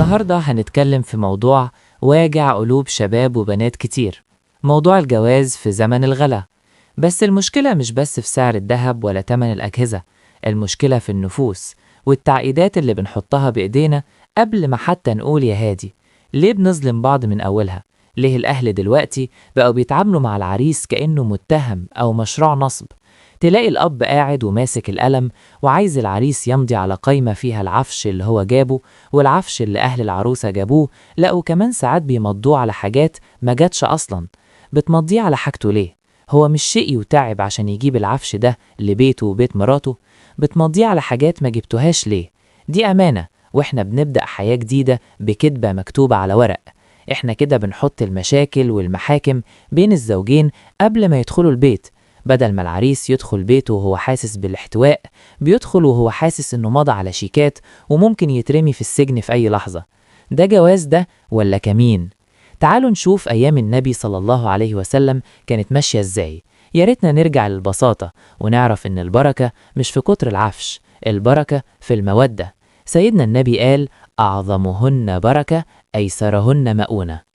النهاردة هنتكلم في موضوع واجع قلوب شباب وبنات كتير، موضوع الجواز في زمن الغلا. بس المشكلة مش بس في سعر الذهب ولا تمن الأجهزة، المشكلة في النفوس والتعقيدات اللي بنحطها بإيدينا قبل ما حتى نقول يا هادي. ليه بنظلم بعض من أولها؟ ليه الأهل دلوقتي بقوا بيتعاملوا مع العريس كأنه متهم أو مشروع نصب؟ تلاقي الأب قاعد وماسك القلم وعايز العريس يمضي على قايمة فيها العفش اللي هو جابه والعفش اللي أهل العروسة جابوه، لا وكمان ساعات بيمضوه على حاجات ما جاتش أصلا. بتمضيه على حاجته ليه؟ هو مش شقي وتعب عشان يجيب العفش ده لبيته وبيت مراته؟ بتمضيه على حاجات ما جبتوهاش ليه؟ دي أمانة، وإحنا بنبدأ حياة جديدة بكتبة مكتوبة على ورق. إحنا كده بنحط المشاكل والمحاكم بين الزوجين قبل ما يدخلوا البيت. بدل ما العريس يدخل بيته وهو حاسس بالاحتواء، بيدخل وهو حاسس إنه مضى على شيكات وممكن يترمي في السجن في أي لحظة. ده جواز ده ولا كمين؟ تعالوا نشوف أيام النبي صلى الله عليه وسلم كانت ماشية إزاي. يا ريتنا نرجع للبساطة ونعرف إن البركة مش في كتر العفش، البركة في المودة. سيدنا النبي قال: أعظمهن بركة أيسرهن مؤونة.